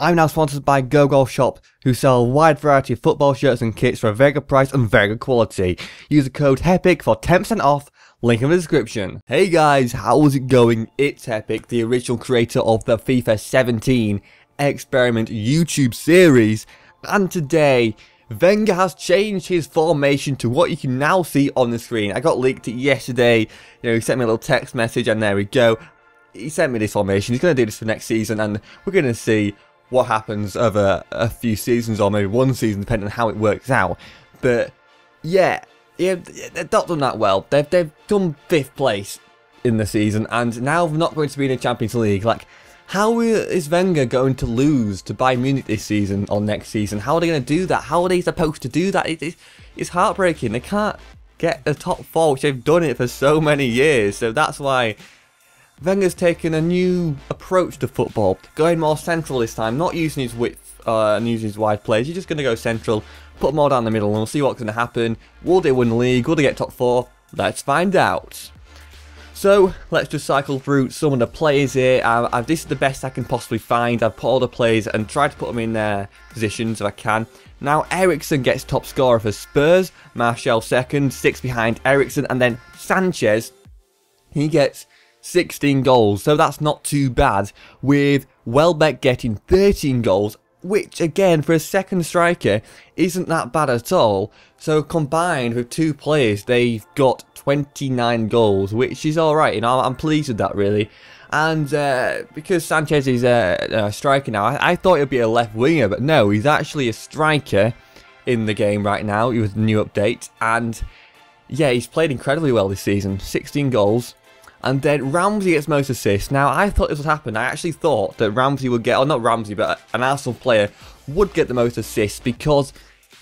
I'm now sponsored by GoGolf Shop, who sell a wide variety of football shirts and kits for a very good price and very good quality. Use the code HEPIC for 10% off, link in the description. Hey guys, how's it going? It's Hepic, the original creator of the FIFA 17 experiment YouTube series, and today Wenger has changed his formation to what you can now see on the screen. I got leaked yesterday, he sent me a little text message and there we go. He sent me this formation. He's going to do this for next season and we're going to see what happens over a few seasons or maybe one season depending on how it works out. But yeah, they've not done that well. They've done 5th place in the season and now they're not going to be in the Champions League. Like, how is Wenger going to lose to Bayern Munich this season or next season? How are they going to do that? How are they supposed to do that? It's heartbreaking. They can't get the top 4, which they've done it for so many years. So that's why Wenger's taken a new approach to football, going more central this time, not using his width and using his wide players. You're just going to go central, put them all down the middle, and we'll see what's going to happen. Will they win the league? Will they get top 4? Let's find out. So, let's just cycle through some of the players here. This is the best I can possibly find. I've put all the players and tried to put them in their positions if I can. Now, Eriksen gets top scorer for Spurs, Martial second, 6 behind Eriksen, and then Sanchez, he gets 16 goals, so that's not too bad, with Welbeck getting 13 goals, which again for a second striker isn't that bad at all. So combined with 2 players, they've got 29 goals, which is alright, I'm pleased with that really. And because Sanchez is a striker now, I thought he'd be a left winger, but no, he's actually a striker in the game right now with the new update. And yeah, he's played incredibly well this season, 16 goals. And then Ramsey gets most assists. Now, I thought this would happen. I actually thought that Ramsey would get, or not Ramsey, but an Arsenal player would get the most assists because,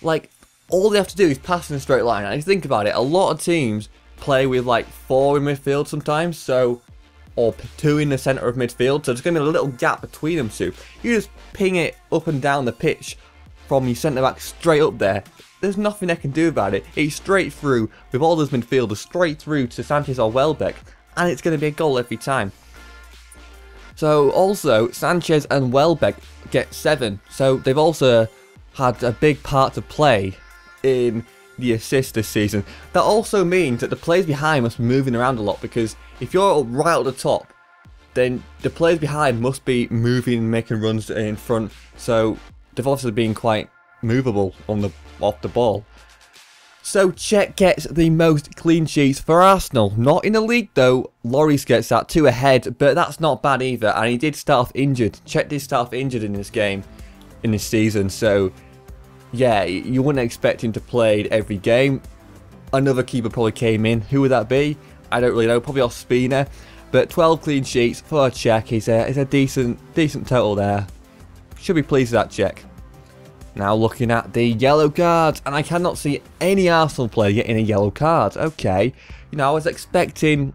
like, all they have to do is pass in a straight line. And if you think about it, a lot of teams play with, like, 4 in midfield sometimes, so, or 2 in the centre of midfield, so there's going to be a little gap between them two. You just ping it up and down the pitch from your centre-back straight up there. There's nothing they can do about it. It's straight through, with all those midfielders, straight through to Sanchez or Welbeck. And it's going to be a goal every time. So also, Sanchez and Welbeck get 7. So they've also had a big part to play in the assist this season. That also means that the players behind must be moving around a lot, because if you're right at the top, then the players behind must be moving and making runs in front. So they've obviously been quite movable on off the ball. So Cech gets the most clean sheets for Arsenal. Not in the league though. Lloris gets that, 2 ahead, but that's not bad either. And he did start off injured. Cech did start off injured in this game, in this season. So yeah, you wouldn't expect him to play every game. Another keeper probably came in. Who would that be? I don't really know. Probably Ospina. But 12 clean sheets for Cech is a decent total there. Should be pleased with that, Cech. Now looking at the yellow cards, and I cannot see any Arsenal player getting a yellow card. Okay, I was expecting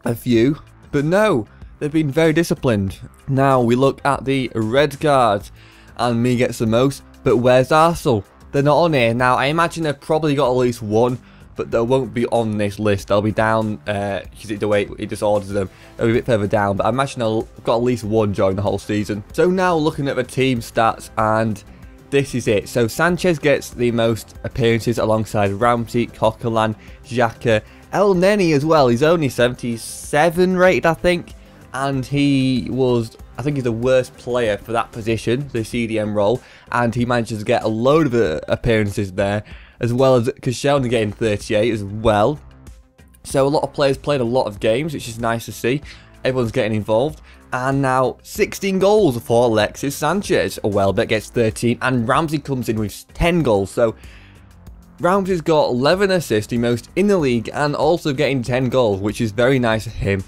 a few, but no, they've been very disciplined. Now we look at the red cards, and me gets the most, but where's Arsenal? They're not on here. Now I imagine they've probably got at least 1, but they won't be on this list. They'll be down, because the way it just orders them, they'll be a bit further down, but I imagine they'll got at least 1 during the whole season. So now looking at the team stats, and this is it. So Sanchez gets the most appearances alongside Ramsey, Coquelin, Xhaka, El Neni as well. He's only 77 rated, I think. And he was, I think he's the worst player for that position, the CDM role. And he manages to get a load of appearances there, as well as Koscielny getting 38 as well. So a lot of players played a lot of games, which is nice to see. Everyone's getting involved. And now 16 goals for Alexis Sanchez. Welbeck gets 13 and Ramsey comes in with 10 goals. So Ramsey's got 11 assists, the most in the league, and also getting 10 goals, which is very nice of him.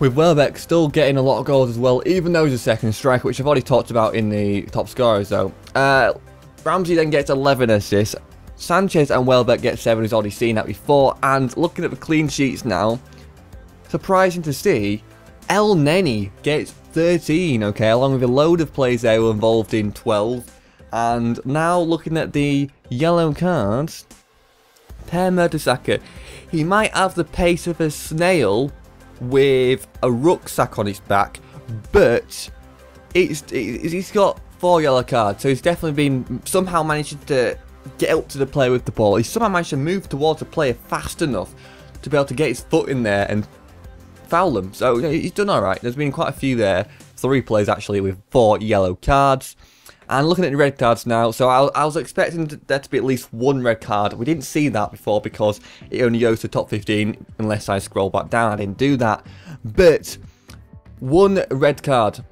With Welbeck still getting a lot of goals as well, even though he's a second striker, which I've already talked about in the top scorers though. Ramsey then gets 11 assists. Sanchez and Welbeck get 7, who's already seen that before. And looking at the clean sheets now, surprising to see, El Neni gets 13, okay, along with a load of players there who are involved in 12. And now looking at the yellow cards, Per Mertesacker, he might have the pace of a snail with a rucksack on his back, but he's got 4 yellow cards, so he's definitely been somehow managed to get up to the player with the ball. He's somehow managed to move towards the player fast enough to be able to get his foot in there and foul them. So he's done alright. There's been quite a few there. 3 players actually with 4 yellow cards. And looking at the red cards now, so I was expecting there to be at least 1 red card. We didn't see that before because it only goes to top 15 unless I scroll back down. I didn't do that. But 1 red card.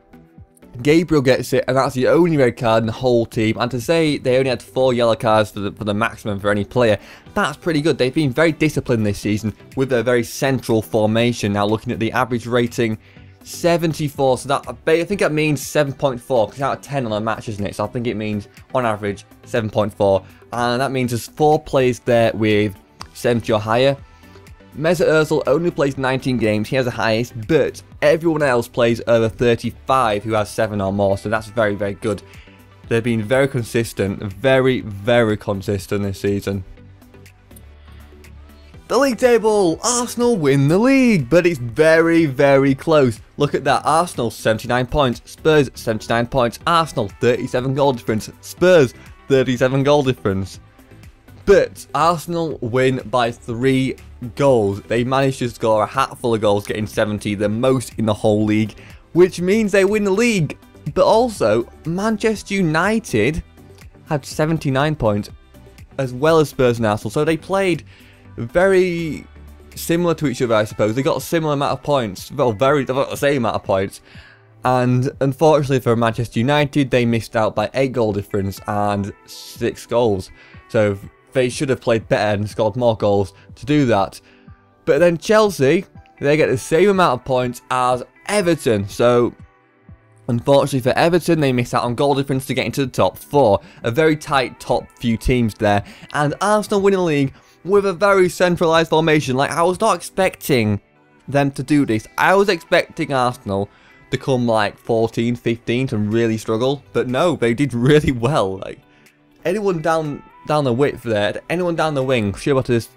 Gabriel gets it, and that's the only red card in the whole team. And to say they only had 4 yellow cards for the maximum for any player, that's pretty good. They've been very disciplined this season with a very central formation. Now looking at the average rating, 74, so that I think that means 7.4, because out of 10 on a match, isn't it? So I think it means on average 7.4, and that means there's 4 players there with 70 or higher. Mesut Ozil only plays 19 games, he has the highest, but everyone else plays over 35 who has 7 or more, so that's very, very good. They've been very consistent, very, very consistent this season. The league table, Arsenal win the league, but it's very, very close. Look at that, Arsenal 79 points, Spurs 79 points, Arsenal 37 goal difference, Spurs 37 goal difference. But Arsenal win by 3 goals. They managed to score a hatful of goals, getting 70, the most in the whole league, which means they win the league. But also, Manchester United had 79 points, as well as Spurs and Arsenal, so they played very similar to each other, I suppose. They got a similar amount of points, well, they've got the same amount of points, and unfortunately for Manchester United, they missed out by 8 goal difference and 6 goals, so they should have played better and scored more goals to do that. But then Chelsea, they get the same amount of points as Everton, so unfortunately for Everton, they missed out on goal difference to get into the top 4, a very tight top few teams there, and Arsenal winning the league with a very centralised formation. Like, I was not expecting them to do this. I was expecting Arsenal to come like 14th, 15th and really struggle. But no, they did really well. Like, anyone down the width there, anyone down the wing should be able to just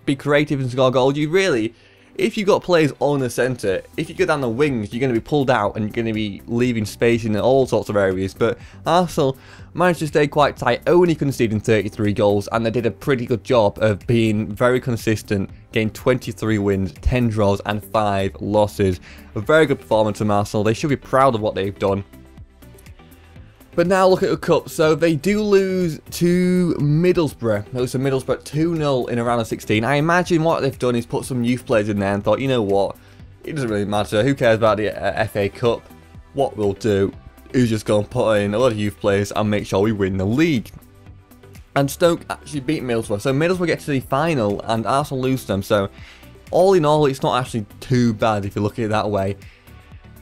be creative and score goals. You really, if you got players on the centre, if you go down the wings, you're going to be pulled out and you're going to be leaving space in all sorts of areas. But Arsenal managed to stay quite tight, only conceding 33 goals, and they did a pretty good job of being very consistent, getting 23 wins, 10 draws and 5 losses. A very good performance from Arsenal. They should be proud of what they've done. But now look at the cup. So they do lose to Middlesbrough. They lose to Middlesbrough 2-0 in a round of 16. I imagine what they've done is put some youth players in there and thought, you know what, it doesn't really matter. Who cares about the FA Cup? What we'll do is just go and put in a lot of youth players and make sure we win the league. And Stoke actually beat Middlesbrough. So Middlesbrough get to the final and Arsenal lose them. So all in all, it's not actually too bad if you look at it that way.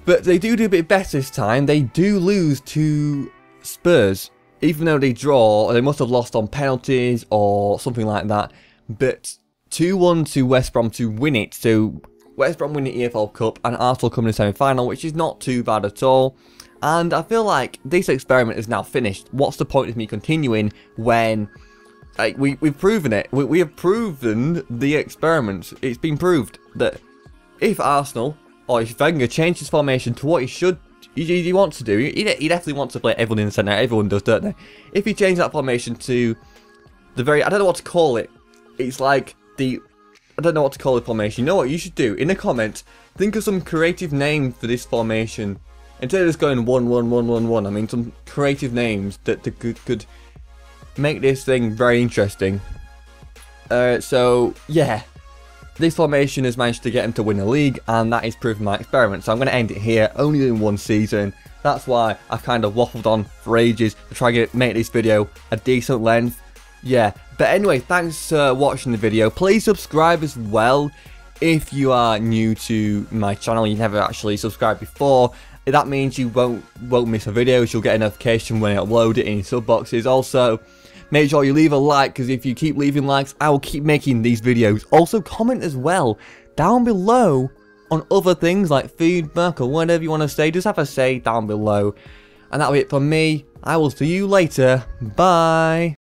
But they do a bit better this time. They do lose to Spurs, even though they draw, they must have lost on penalties or something like that. But 2-1 to West Brom to win it. So West Brom win the EFL Cup and Arsenal come in the semi-final, which is not too bad at all. And I feel like this experiment is now finished. What's the point of me continuing when, like, we've proven it? We have proven the experiment. It's been proved that if Arsenal, or if Wenger changes his formation to what he wants to do, he definitely wants to play everyone in the centre. Everyone does, don't they? If he changes that formation to the very, I don't know what to call it. It's like the, I don't know what to call the formation. You know what you should do? In the comments, think of some creative name for this formation. Instead of just going 1-1-1-1-1, I mean some creative names that could make this thing very interesting. So yeah, this formation has managed to get him to win the league, and that is proving my experiment. So I'm going to end it here, only doing 1 season. That's why I've kind of waffled on for ages to try and make this video a decent length. Yeah, but anyway, thanks for watching the video. Please subscribe as well if you are new to my channel. You never actually subscribed before. That means you won't miss a video. You'll get a notification when I upload it in your sub boxes. Also, make sure you leave a like, because if you keep leaving likes, I will keep making these videos. Also, comment as well down below on other things like feedback or whatever you want to say. Just have a say down below. And that'll be it from me. I will see you later. Bye.